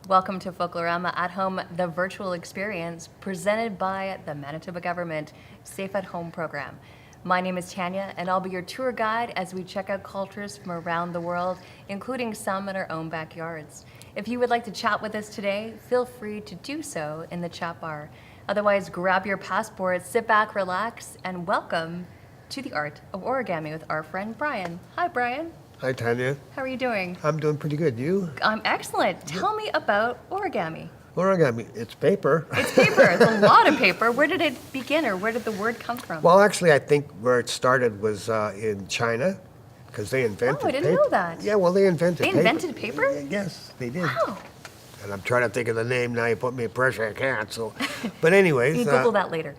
Welcome to Folklorama at Home, the virtual experience presented by the Manitoba Government Safe at Home program. My name is Tanya, and I'll be your tour guide as we check out cultures from around the world, including some in our own backyards. If you would like to chat with us today, feel free to do so in the chat bar. Otherwise, grab your passport, sit back, relax, and welcome to the art of origami with our friend Brian. Hi, Brian. Hi, Tanya. How are you doing? I'm doing pretty good. You? I'm excellent. Tell me about origami. Origami, it's paper. It's paper. It's a lot of paper. Where did it begin, or where did the word come from? Well, actually, I think where it started was in China, because they invented I didn't know that. Yeah, well, they invented They paper. invented paper? Yes, they did. Wow. And I'm trying to think of the name now. You put me in pressure, I can't. So, but anyways. You Google that later.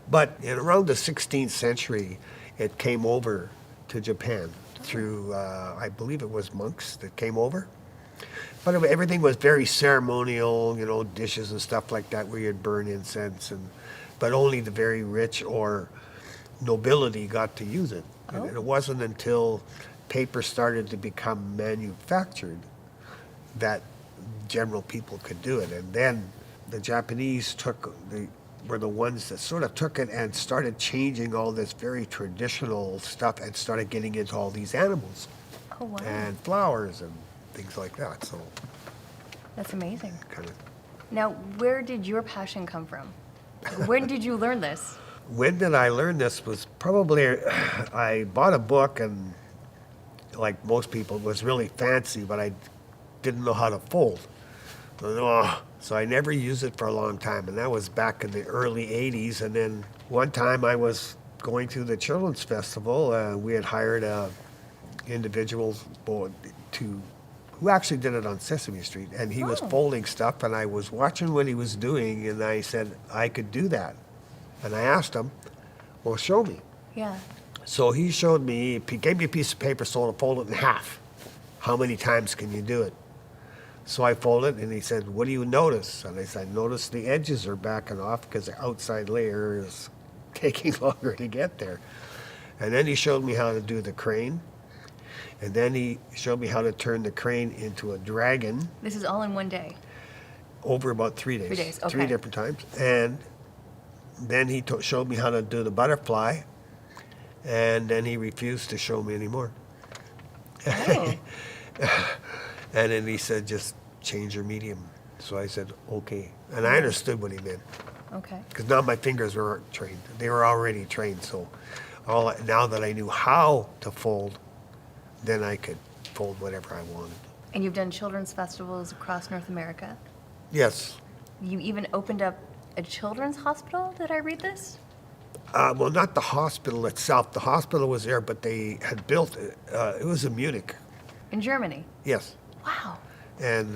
But in around the 16th century, it came over to Japan through, I believe it was monks that came over. But everything was very ceremonial, you know, dishes and stuff like that where you'd burn incense, but only the very rich or nobility got to use it. Oh. And it wasn't until paper started to become manufactured that general people could do it. And then the Japanese were the ones that sort of took it and started changing all this very traditional stuff and started getting into all these animals Oh, wow. and flowers and things like that. So That's amazing. kind of. Now, where did your passion come from? When did you learn this? When did I learn this? Was probably I bought a book, and like most people, it was really fancy, but I didn't know how to fold. So I never used it for a long time, and that was back in the early 80s. And then one time I was going to the Children's Festival. We had hired a individual who actually did it on Sesame Street, and he was Oh. folding stuff, and I was watching what he was doing, and I said, I could do that. And I asked him, well, show me. Yeah. So he showed me, he gave me a piece of paper, so I'll fold it in half. How many times can you do it? So I folded, and he said, what do you notice? And I said, I notice the edges are backing off because the outside layer is taking longer to get there. And then he showed me how to do the crane. And then he showed me how to turn the crane into a dragon This is all in one day. over about 3 days. 3 days, okay. 3 different times. And then he showed me how to do the butterfly. And then he refused to show me anymore. Oh. And then he said, just change your medium. So I said, okay. And I understood what he meant. Okay. Because now my fingers were trained. They were already trained. So now that I knew how to fold, then I could fold whatever I wanted. And you've done children's festivals across North America. Yes. You even opened up a children's hospital. Did I read this? Well, not the hospital itself. The hospital was there, but they had built it. It was in Munich. In Germany. Yes. Wow. And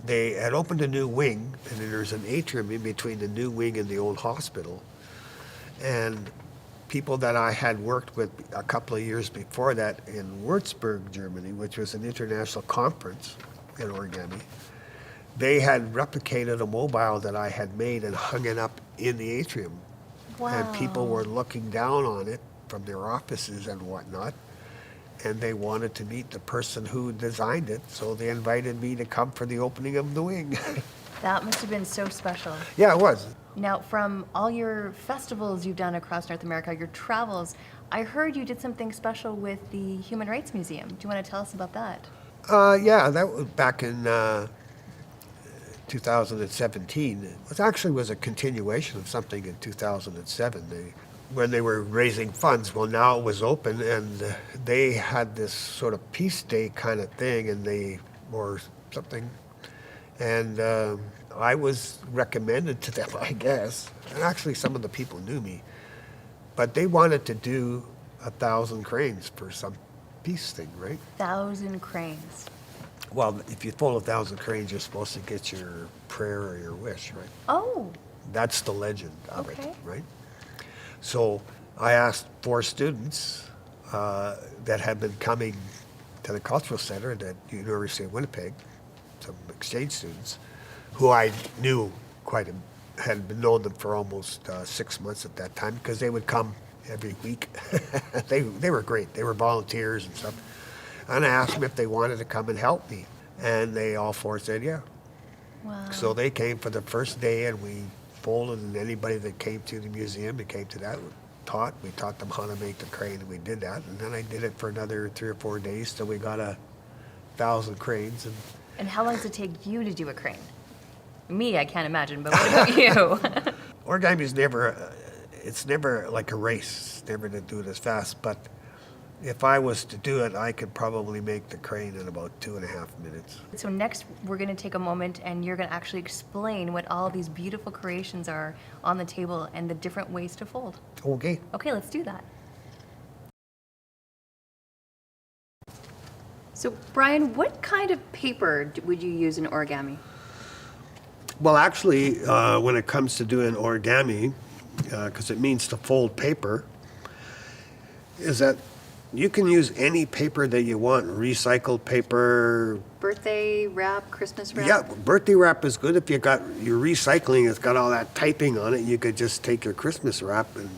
they had opened a new wing, and then there's an atrium in between the new wing and the old hospital. And people that I had worked with a couple of years before that in Würzburg, Germany, which was an international conference in origami, they had replicated a mobile that I had made and hung it up in the atrium. Wow. And people were looking down on it from their offices and whatnot. And they wanted to meet the person who designed it, so they invited me to come for the opening of the wing. That must have been so special. Yeah, it was. Now, from all your festivals you've done across North America, your travels, I heard you did something special with the Human Rights Museum. Do you want to tell us about that? Yeah, that was back in 2017. It actually was a continuation of something in 2007. When they were raising funds, well, now it was open, and they had this sort of peace day kind of thing, or something. And I was recommended to them, I guess. And actually, some of the people knew me. But they wanted to do 1,000 cranes for some peace thing, right? 1,000 cranes. Well, if you fold 1,000 cranes, you're supposed to get your prayer or your wish, right? Oh, That's the legend of Okay. it, right? So I asked 4 students that had been coming to the Cultural Center at the University of Winnipeg, some exchange students, who I knew had been known them for almost 6 months at that time, because they would come every week. They were great. They were volunteers and stuff. And I asked them if they wanted to come and help me. And they all four said, yeah. Wow. So they came for the first day, and we folded, and anybody that came to the museum and came to that, we taught them how to make the crane, and we did that. And then I did it for another 3 or 4 days till we got 1,000 cranes. And how long does it take you to do a crane? Me, I can't imagine, but what about you? Origami is it's never like a race. It's never to do it as fast. But if I was to do it, I could probably make the crane in about 2.5 minutes. So next, we're going to take a moment and you're going to actually explain what all these beautiful creations are on the table and the different ways to fold. Okay. Okay, let's do that. So Brian, what kind of paper would you use in origami? Well, actually, when it comes to doing origami, because it means to fold paper, is that you can use any paper that you want, recycled paper. Birthday wrap, Christmas wrap? Yeah, birthday wrap is good if you got your recycling, it's got all that typing on it. You could just take your Christmas wrap and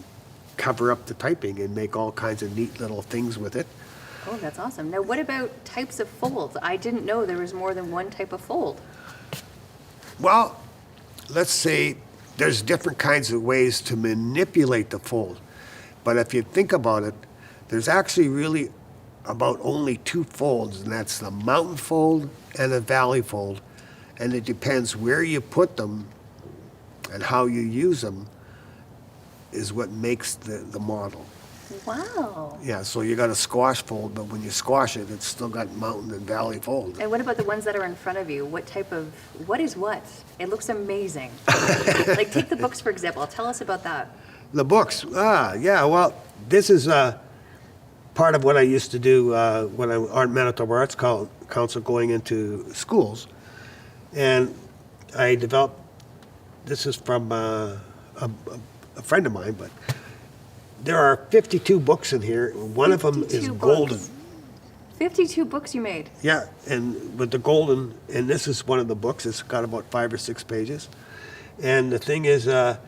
cover up the typing and make all kinds of neat little things with it. Oh, that's awesome. Now, what about types of folds? I didn't know there was more than one type of fold. Well, let's say there's different kinds of ways to manipulate the fold. But if you think about it, there's actually really about only 2 folds, and that's the mountain fold and the valley fold. And it depends where you put them and how you use them is what makes the model. Wow. Yeah, so you got a squash fold, but when you squash it, it's still got mountain and valley fold. And what about the ones that are in front of you? What is what? It looks amazing. Like, take the books, for example. Tell us about that. The books, yeah, well, this is part of what I used to do when I was Manitoba Arts Council going into schools. And I developed, this is from a friend of mine, but there are 52 books in here. One of them is 52 books. golden. 52 books you made. Yeah, and with the golden, and this is one of the books. It's got about 5 or 6 pages. And the thing is that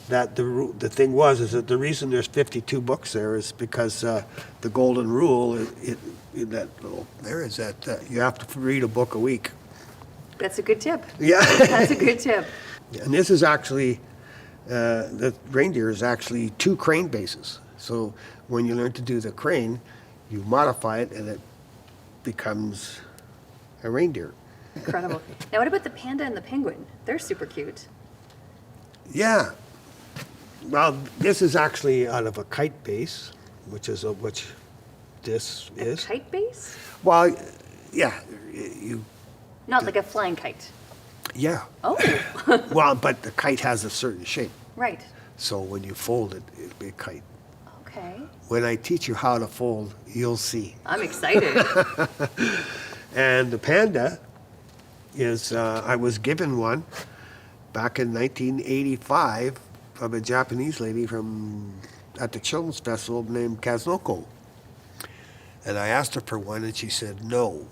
the thing was is that the reason there's 52 books there is because the golden rule that little there is that you have to read a book a week. That's a good tip. Yeah. That's a good tip. And this is actually the reindeer is actually 2 crane bases. So when you learn to do the crane, you modify it and it becomes a reindeer. Incredible. Now, what about the panda and the penguin? They're super cute. Yeah. Well, this is actually out of a kite base, which this is. A kite base? Well, yeah, Not like a flying kite. yeah. Oh, Well, but the kite has a certain shape. right. So when you fold it, it'll be a kite. Okay. When I teach you how to fold, you'll see. I'm excited. And the panda is, I was given one back in 1985 from a Japanese lady at the Children's Festival named Kaznoko. And I asked her for one and she said no.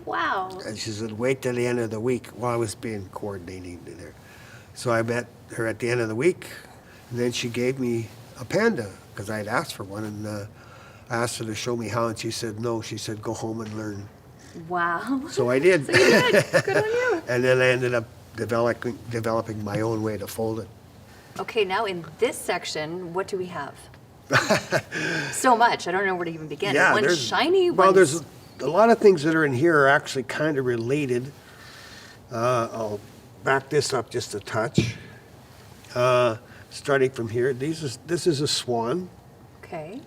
Wow. And she said, wait till the end of the week. Well, I was being coordinating there. So I met her at the end of the week, and then she gave me a panda, because I had asked for one, and I asked her to show me how, and she said no. She said, go home and learn. Wow. So I did. So you did. Good on you. And then I ended up developing my own way to fold it. Okay, now in this section, what do we have? So much. I don't know where to even begin. Yeah, One's shiny, well, one's... there's a lot of things that are in here are actually kind of related. I'll back this up just a touch. Starting from here, this is a swan, Okay.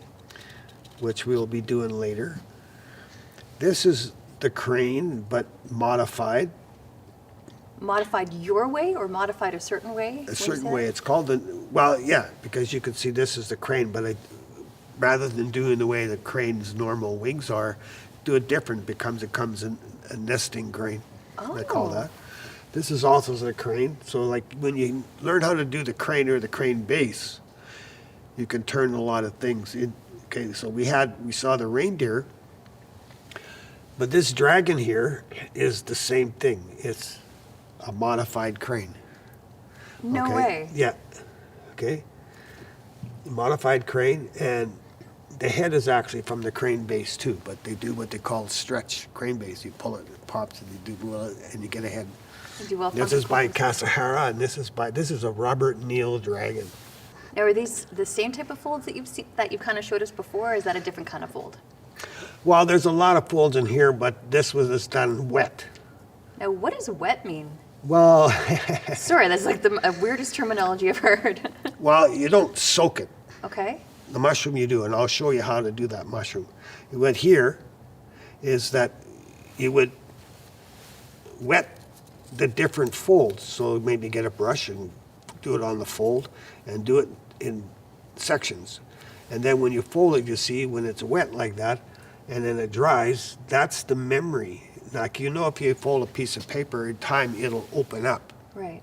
which we'll be doing later. This is the crane, but modified. Modified your way or modified a certain way? A certain way. It's called well, yeah, because you can see this is the crane, but rather than doing the way the crane's normal wings are, do it different. It becomes a nesting crane. I call Oh. that. This is also the crane. So like when you learn how to do the crane or the crane base, you can turn a lot of things in. Okay, so we saw the reindeer, but this dragon here is the same thing. It's a modified crane. No Okay? way. Yeah. Okay. Modified crane, and the head is actually from the crane base too, but they do what they call stretch crane base. You pull it, it pops, and you do and you get a head. You do well This is by quilters. Kasahara, and this is a Robert Neal dragon. Now, are these the same type of folds that you've seen, that you kind of showed us before, or is that a different kind of fold? Well, there's a lot of folds in here, but this was done wet. Now, what does wet mean? Well, Sorry, that's like the weirdest terminology I've heard. well, you don't soak it. Okay. The mushroom you do, and I'll show you how to do that mushroom. What here is that you would wet the different folds. So maybe get a brush and do it on the fold and do it in sections. And then when you fold it, you see when it's wet like that and then it dries, that's the memory. Like, you know, if you fold a piece of paper, in time it'll open up. Right.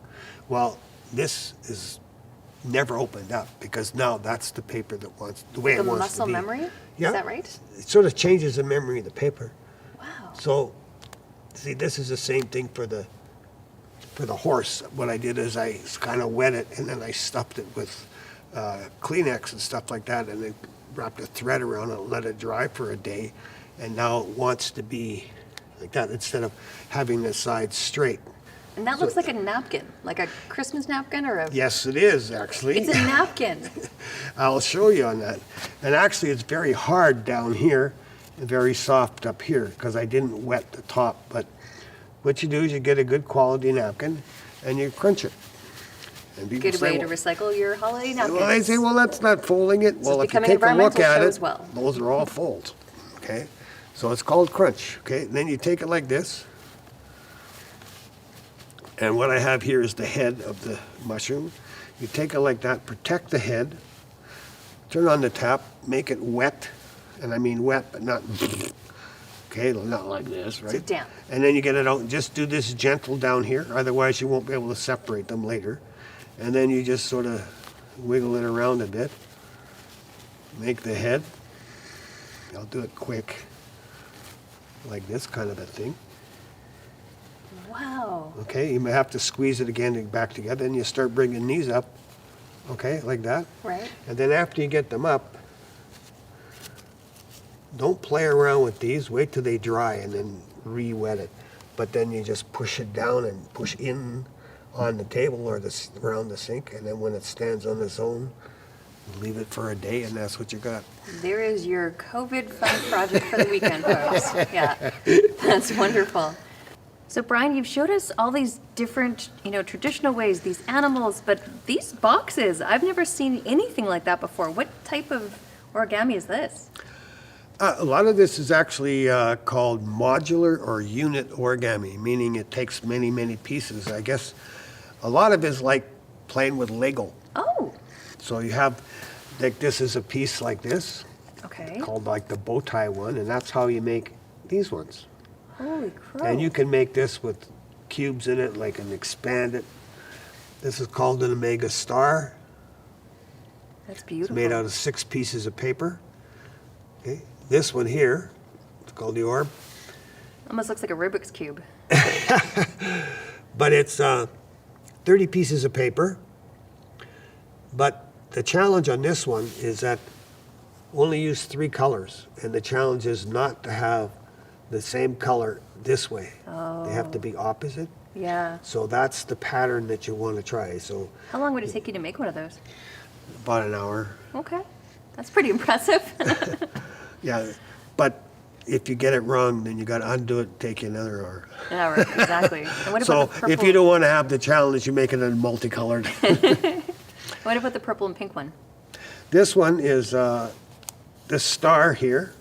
Well, this is never opened up because now that's the paper that wants the way The it wants muscle to be. memory? Yeah. Is that right? It sort of changes the memory of the paper. Wow. So, see, this is the same thing for the horse. What I did is I kind of wet it and then I stuffed it with Kleenex and stuff like that, and then wrapped a thread around it and let it dry for a day, and now it wants to be like that instead of having the sides straight. And that looks like a napkin, like a Christmas napkin or a... Yes, it is actually. It's a napkin. I'll show you on that. And actually, it's very hard down here and very soft up here because I didn't wet the top. But what you do is you get a good quality napkin and you crunch it. And people Good say, way to recycle your holiday napkins. well, I say, well, that's not folding it. Well, if you becoming take a look environmental at show it, as well. those are all folds. Okay, so it's called crunch. Okay, and then you take it like this. And what I have here is the head of the mushroom. You take it like that, protect the head, turn on the tap, make it wet, and I mean wet, but not, okay, not like this, right? So damp. And then you get it out, and just do this gentle down here, otherwise you won't be able to separate them later. And then you just sort of wiggle it around a bit, make the head. I'll do it quick, like this kind of a thing. Wow. Okay, you may have to squeeze it again and back together, and you start bringing these up, okay, like that. Right. And then after you get them up, don't play around with these, wait till they dry and then re-wet it. But then you just push it down and push in on the table or around the sink, and then when it stands on its own, leave it for a day, and that's what you got. There is your COVID fun project for the weekend, folks. Yeah, that's wonderful. So Brian, you've showed us all these different, traditional ways, these animals, but these boxes, I've never seen anything like that before. What type of origami is this? A lot of this is actually called modular or unit origami, meaning it takes many, many pieces. I guess a lot of it is like playing with Lego. Oh, So you have, like, this is a piece like this, okay. called like the bow tie one, and that's how you make these ones. Holy crow. And you can make this with cubes in it, like, and expand it. This is called an Omega Star. That's It's beautiful. made out of 6 pieces of paper. Okay. This one here, it's called the orb, Almost looks like a Rubik's Cube. but it's 30 pieces of paper. But the challenge on this one is that only use 3 colors, and the challenge is not to have the same color this way. They have to be opposite. Yeah. So that's the pattern that you want to try. So How long would it take you to make one of those? about an hour. Okay. That's pretty impressive. Yeah, but if you get it wrong, then you got to undo it, take you another hour. An hour, exactly. And what So about the purple? if you don't want to have the challenge, you make it in multicolored. What about the purple and pink one? This one is this star here.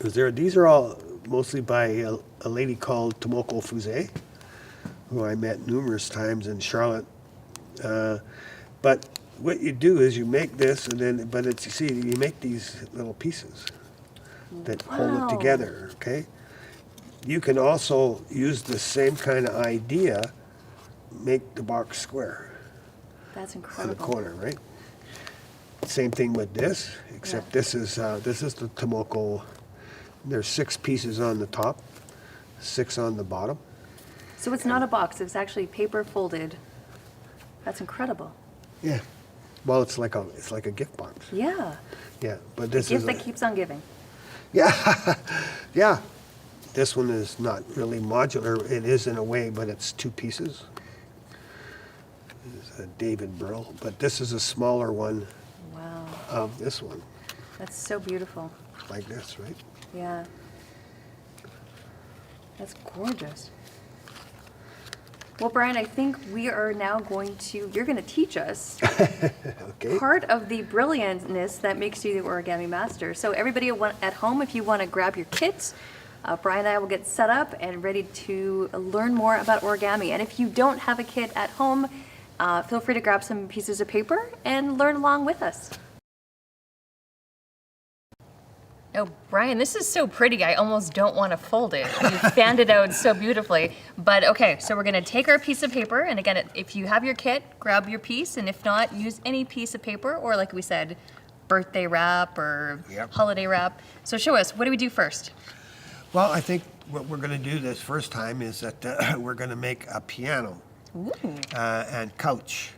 These are all mostly by a lady called Tomoko Fuse, who I met numerous times in Charlotte. But what you do is you make this, and then, but it's, you see, you make these little pieces that hold Wow. it together, okay? You can also use the same kind of idea, make the box square That's on the incredible. corner, right? Same thing with this, except Yeah. this is the Tomoko. There's 6 pieces on the top, 6 on the bottom. So it's not a box, it's actually paper folded. That's incredible. Yeah. Well, it's like a gift box. Yeah. Yeah, but this Gift is that keeps on giving. yeah, yeah. This one is not really modular. It is in a way, but it's 2 pieces. It's a David Brill, but this is a smaller one Wow. of this one, That's so beautiful. like this, right? Yeah. That's gorgeous. Well, Brian, I think we are now you're going to teach us Okay. part of the brilliantness that makes you the origami master. So everybody at home, if you want to grab your kits, Brian and I will get set up and ready to learn more about origami. And if you don't have a kit at home, feel free to grab some pieces of paper and learn along with us. Oh, Brian, this is so pretty. I almost don't want to fold it. You fanned it out so beautifully. But okay, so we're going to take our piece of paper. And again, if you have your kit, grab your piece. And if not, use any piece of paper or, like we said, birthday wrap or holiday wrap. So show us, what do we do first? Well, I think what we're going to do this first time is that we're going to make a piano and couch.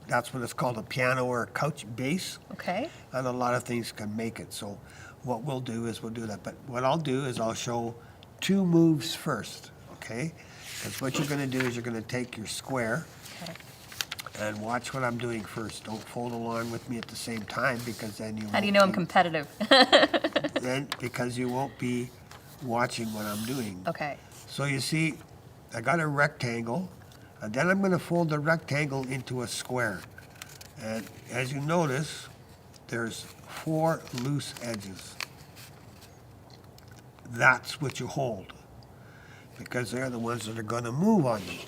That's what it's called, a piano or a couch base. Okay. And a lot of things can make it. So what we'll do is we'll do that. But what I'll do is I'll show 2 moves first, okay? Because what you're going to do is you're going to take your square and watch what I'm doing first. Don't fold along with me at the same time, because then you How do you know I'm competitive? then because you won't be watching what I'm doing. Okay. So you see, I got a rectangle, and then I'm going to fold the rectangle into a square. And as you notice, there's 4 loose edges. That's what you hold, because they're the ones that are going to move on you.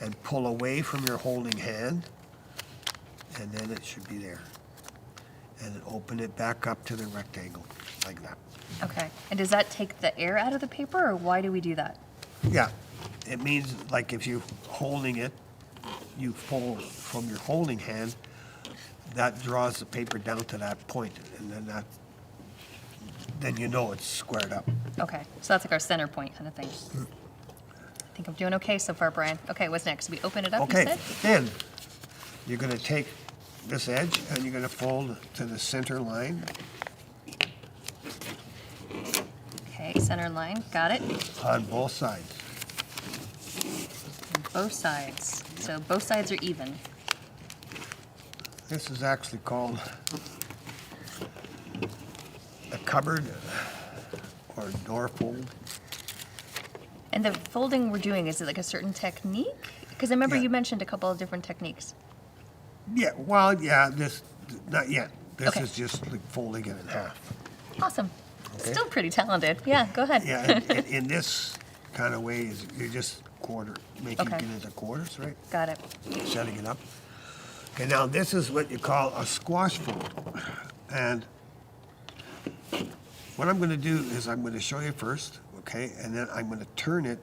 And pull away from your holding hand, and then it should be there. And then open it back up to the rectangle, like that. Okay. And does that take the air out of the paper, or why do we do that? Yeah, it means like if you're holding it, you fold from your holding hand, that draws the paper down to that point, and then you know it's squared up. Okay. So that's like our center point kind of thing. I think I'm doing okay so far, Brian. Okay, what's next? We open it up, you Okay, said? then you're going to take this edge and you're going to fold to the center line Okay, center line. Got it. on both sides. Both sides. So both sides are even. This is actually called a cupboard or door fold. And the folding we're doing, is it like a certain technique? Because I remember Yeah. you mentioned a couple of different techniques. Yeah, well, yeah, not yet. This Okay. is just like folding it in half. Awesome. Okay. Still pretty talented. Yeah, go ahead. Yeah, in this kind of way, is you're just making Okay. it into quarters, right? Got it. Setting it up. Okay, now this is what you call a squash fold. And what I'm going to do is I'm going to show you first, okay, and then I'm going to turn it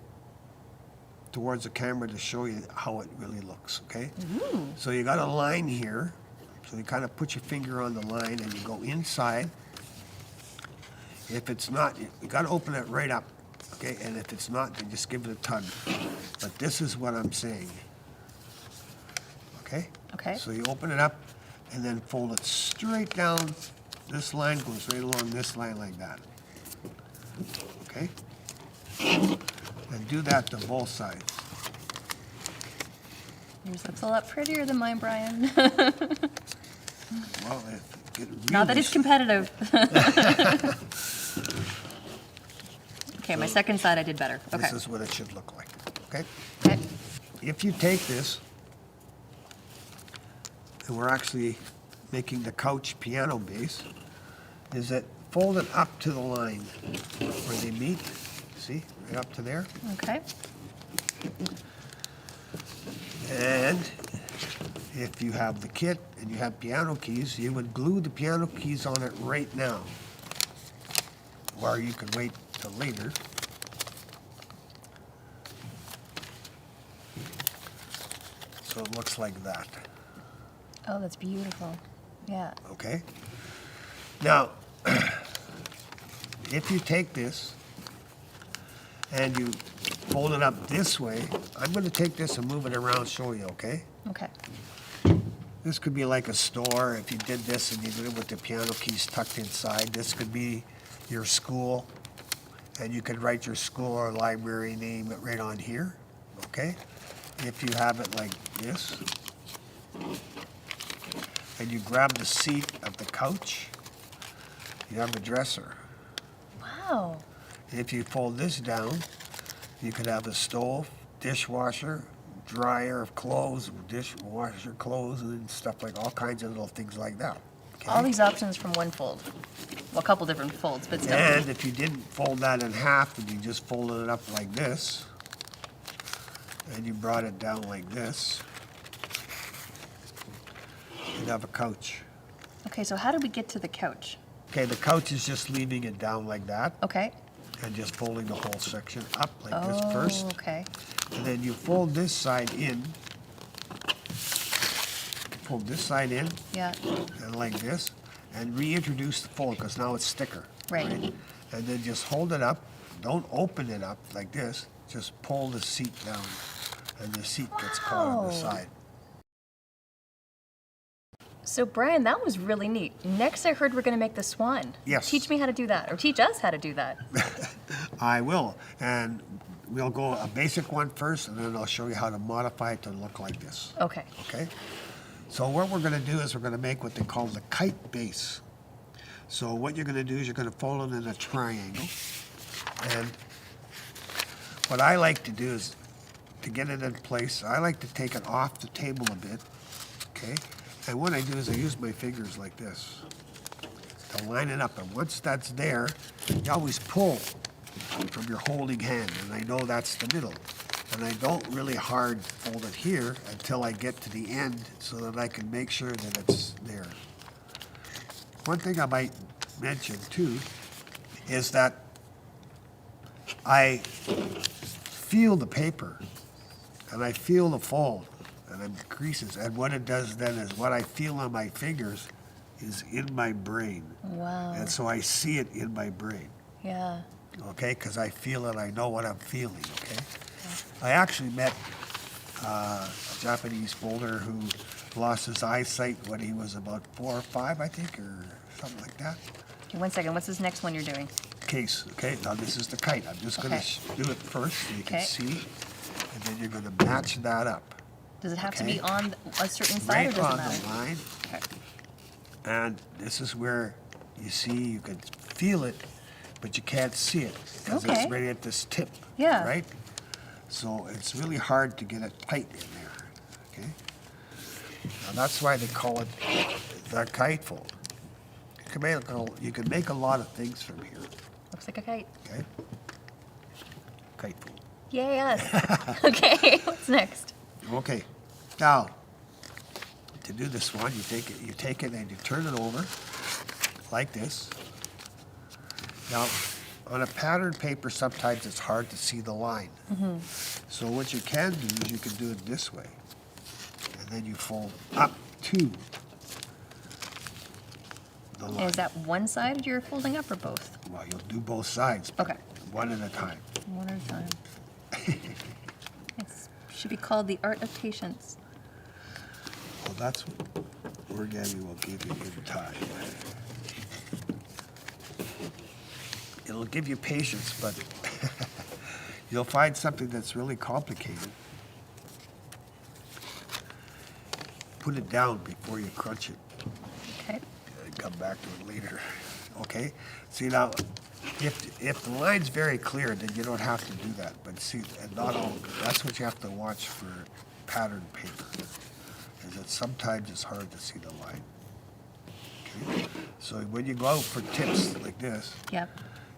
towards the camera to show you how it really looks, okay? So you got a line here, so you kind of put your finger on the line and you go inside. If it's not, you got to open it right up, okay? And if it's not, then just give it a tug. But this is what I'm saying, okay? Okay. So you open it up and then fold it straight down. This line goes right along this line like that, okay? And do that to both sides. Yours looks a lot prettier than mine, Brian. Well, Not that it's competitive. Okay, my second side I did better. Okay. This is what it should look like, okay? Okay. If you take this, and we're actually making the couch piano base, is that fold it up to the line where they meet, see, right up to there. Okay. And if you have the kit and you have piano keys, you would glue the piano keys on it right now. Or you could wait till later. So it looks like that, Oh, that's beautiful. Yeah. okay? Now, if you take this and you fold it up this way, I'm going to take this and move it around, show you, okay? Okay. This could be like a store. If you did this and you did it with the piano keys tucked inside, this could be your school. And you could write your school or library name right on here, okay? If you have it like this. And you grab the seat of the couch, you have a dresser. Wow. If you fold this down, you could have a stove, dishwasher, dryer of clothes, dishwasher clothes, and stuff like all kinds of little things like that. Okay? All these options from one fold. Well, a couple different folds, but still. And if you didn't fold that in half and you just folded it up like this, and you brought it down like this, you'd have a couch. Okay, so how did we get to the couch? Okay, the couch is just leaving it down like that Okay. and just folding the whole section up like this Oh, first. okay. And then you fold this side in. Fold this side in Yeah. and like this, and reintroduce the fold because now it's thicker. Right. And then just hold it up. Don't open it up like this. Just pull the seat down, and the seat gets caught on the Wow. side. So, Brian, that was really neat. Next, I heard we're going to make the Swan. Yes. Teach me how to do that, or teach us how to do that. I will, and we'll go a basic one first, and then I'll show you how to modify it to look like this. Okay. Okay? So what we're going to do is we're going to make what they call the kite base. So what you're going to do is you're going to fold it in a triangle. And what I like to do is to get it in place, I like to take it off the table a bit. Okay? And what I do is I use my fingers like this to line it up. And once that's there, you always pull from your holding hand. And I know that's the middle. And I don't really hard fold it here until I get to the end so that I can make sure that it's there. One thing I might mention too is that I feel the paper and I feel the fold and it creases. And what it does then is what I feel on my fingers is in my brain. Wow. And so I see it in my brain. Yeah. Okay, because I feel it, I know what I'm feeling, okay? I actually met a Japanese folder who lost his eyesight when he was about 4 or 5, I think, or something like that. Okay, 1 second. What's this next one you're doing? Case, okay, now this is the kite. I'm just going Okay. to do it first so you can Okay. see, and then you're going to match that up. Does it have to Okay. be on a certain side, or Right does it on matter? the line, Okay. and this is where you see, you can feel it, but you can't see it because Okay. it's right at this tip, Yeah. right? So it's really hard to get it tight in there, okay? Now that's why they call it the kite fold. You can make a lot of things from here, Looks like a kite. okay? Kite fold. Yay, us. Okay, what's next? Okay, now, to do this one, you take it and you turn it over like this. Now, on a pattern paper, sometimes it's hard to see the line. So what you can do is you can do it this way. And then you fold up to the line. Is that one side you're folding up, or both? Well, you'll do both sides, but Okay. one at a time. One at a time. It should be called the art of patience. Well, that's what Origami will give you in time. It'll give you patience, but you'll find something that's really complicated. Put it down before you crunch it Okay. and come back to it later. Okay? See now, if the line's very clear, then you don't have to do that. But see, and not all, that's what you have to watch for pattern paper, is that sometimes it's hard to see the line. Okay? So when you go out for tips like this, Yep.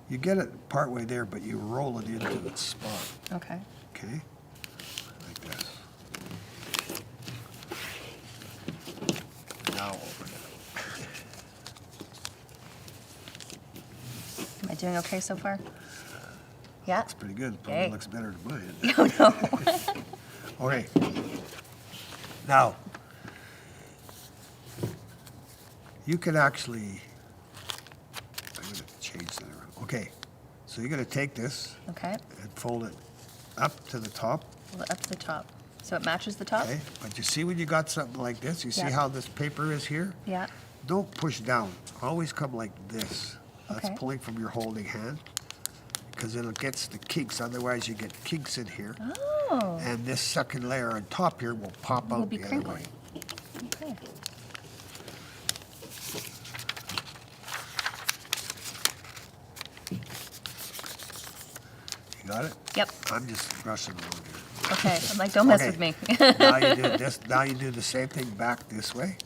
you get it partway there, but you roll it into its spot, Okay. okay? Like this. Now open it up. Am I doing okay so far? Yeah. It's pretty good. Probably Okay. looks better than mine. Oh, no. Okay. Now, you can actually, I'm going to change that around. Okay. So you're going to take this Okay. and fold it up to the top. Pull it up to the top. So it matches the top? Okay, but you see when you got something like this, you see Yeah. how this paper is here? Yeah. Don't push down. Always come like this. That's Okay. pulling from your holding hand because it gets the kinks. Otherwise, you get kinks in here. Oh. And this second layer on top here will pop Will out be the other crinkly. way. Okay. You got it? Yep. I'm just rushing along here. Okay. I'm like, don't mess Okay. with me. Now you do this. Now you do the same thing back this way.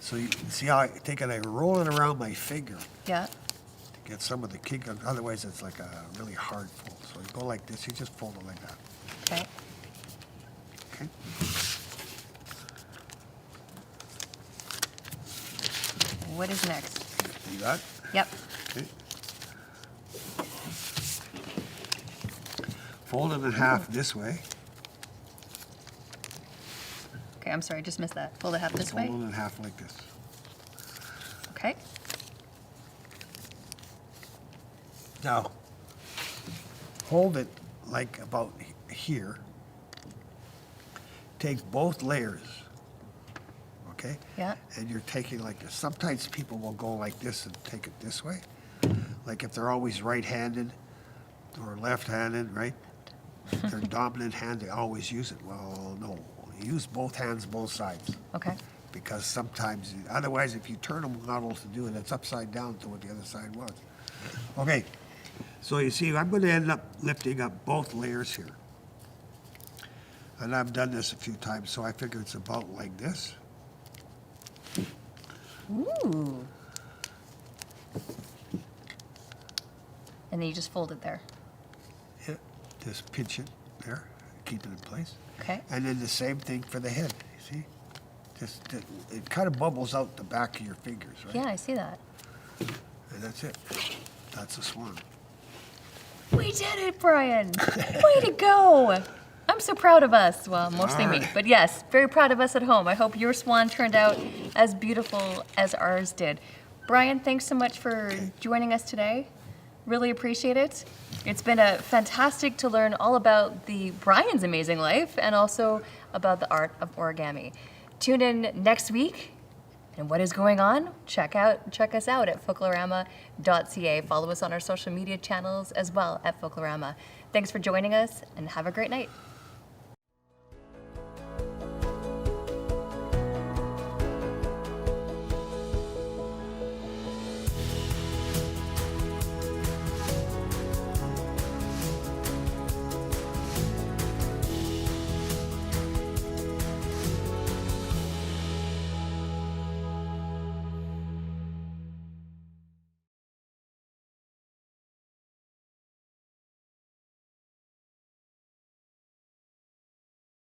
So you see how I take it, I roll it around my finger Yeah. to get some of the kink. Otherwise, it's like a really hard pull. So you go like this. You just fold it like that. Okay. Okay. What is next? You got it? Yep. Okay. Fold it in half this way. Okay, I'm sorry, I just missed that. Fold it half this Fold way. it in half like this. Okay. Now, hold it like about here. Take both layers, okay? Yeah. And you're taking like this. Sometimes people will go like this and take it this way. Like if they're always right-handed or left-handed, right? Their dominant hand, they always use it. Well, no, use both hands, both sides. Okay. Because sometimes, otherwise, if you turn them models to do it, it's upside down to what the other side was. Okay, so you see, I'm going to end up lifting up both layers here. And I've done this a few times, so I figure it's about like this. Ooh. And then you just fold it there. Yeah, just pinch it there, keep it in place. Okay. And then the same thing for the head, you see? Just, it kind of bubbles out the back of your fingers, right? Yeah, I see that. And that's it. That's a swan. We did it, Brian. Way to go. I'm so proud of us. Well, mostly me, Alright. but yes, very proud of us at home. I hope your swan turned out as beautiful as ours did. Brian, thanks so much for joining us today. Really appreciate it. It's been a fantastic to learn all about the Brian's amazing life and also about the art of origami. Tune in next week. And what is going on? Check us out at folklorama.ca. Follow us on our social media channels as well at Folklorama. Thanks for joining us and have a great night.